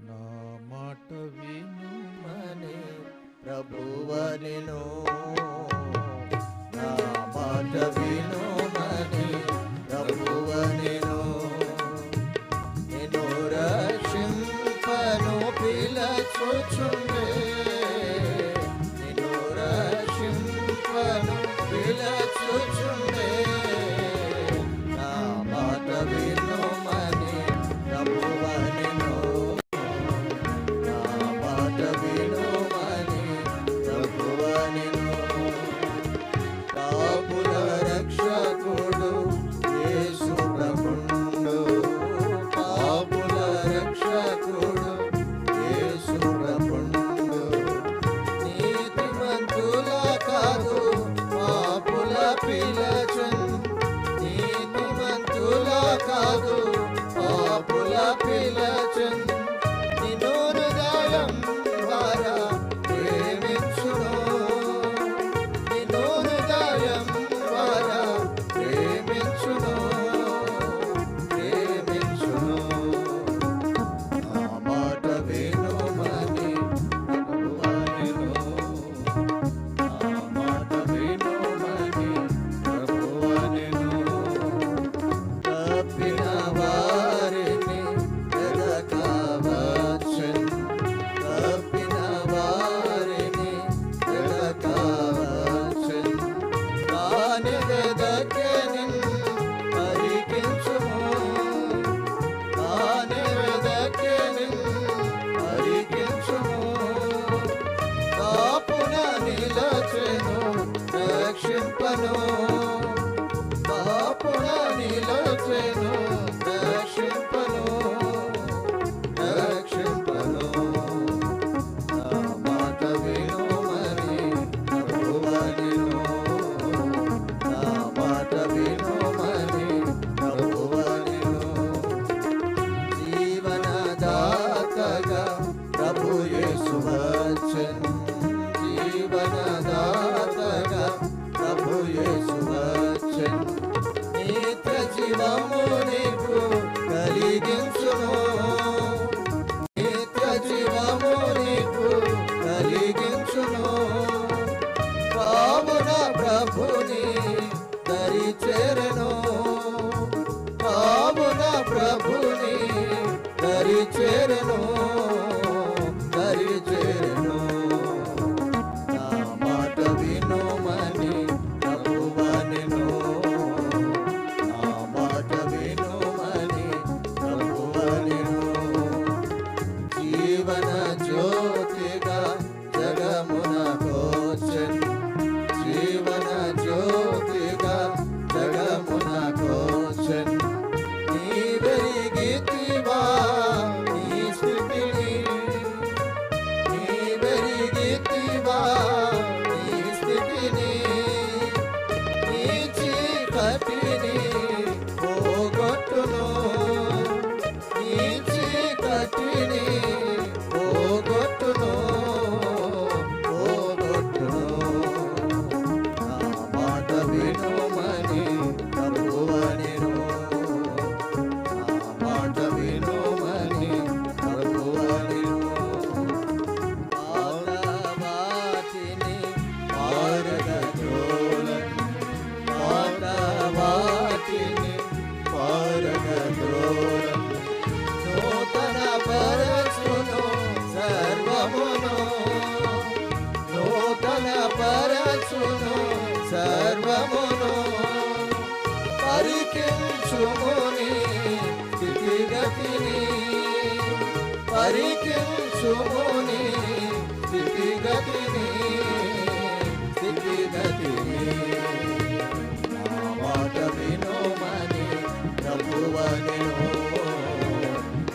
నా మాట వినుమని ప్రభువనెను, నా మాట వినుమని ప్రభువనెను. నిన్ను రక్షింపను పిలచుచుండే, నిన్ను రక్షింపను పిలచుచుండే. నా మాట వినుమని ప్రభువనెను, నా మాట వినుమని ప్రభువనెను. పాపుల రక్షకుడు యేసు ప్రభుండు, పాపుల రక్షకుడు యేసు ప్రభుండు. నీతిమంతుల కాదు పాపుల పిలచున్, నీతిమంతుల కాదు పాపుల పిలచున్. నిన్ను హృదయం ద్వారా ప్రేమించును, నిన్ను హృదయం ద్వారా ప్రేమించును, ప్రేమించును. నా మాట వినుమని ప్రభువనెను, నా మాట వినుమని ప్రభువనెను. తప్పిన వారిని వెదకవచ్చున్, తప్పిన వారిని వెదకవచ్చున్. తానే వెదకెను పరికించుము, తానే వెదకెను పరికించుము. కాపున నిలచెను రక్షింపను, కాపున నిలచెను రక్షింపను, రక్షింపను. నా మాట వినుమని ప్రభువనెను, నా మాట వినుమని ప్రభువనెను. జీవనదాతగా ప్రభు యేసు వచ్చెను, జీవనదాతగా ప్రభు యేసు వచ్చెను. నిత్య జీవము నీకు కలిగించును, నిత్య జీవము నీకు కలిగించును. కావున ప్రభుని దరి చేరెను, కావున ప్రభుని దరి చేరెను, దరి చేరెను. నా మాట వినుమని ప్రభువనెను, నా మాట వినుమని ప్రభువనెను. జీవన జ్యోతిగా జగమునకొచ్చెను, జీవన జ్యోతిగా జగమునకొచ్చెను. నీవెరిగితివా నీ స్థితిని, నీవెరిగితివా నీ స్థితిని. నీ చీకటిని పోగొట్టును, నీ చీకటిని పోగొట్టును, పోగొట్టును. నా మాట వినుమని ప్రభువనెను, నా మాట వినుమని ప్రభువనెను. పాతవాటిని పారగద్రోలన్, పాతవాటిని పారగద్రోలన్. నూతన పరచును సర్వమును, నూతన పరచును సర్వమును. పరికించుముని స్థితిగతిని, పరికించుముని స్థితిగతిని, స్థితిగతిని. నా మాట వినుమని ప్రభువనెను,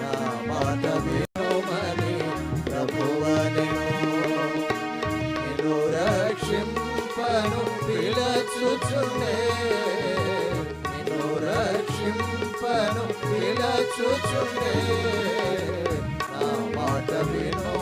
నా మాట వినుమని ప్రభువనెను. నిన్ను రక్షింపను పిలచుచుండే, నిన్ను రక్షింపను పిలచుచుండే. నా మాట విను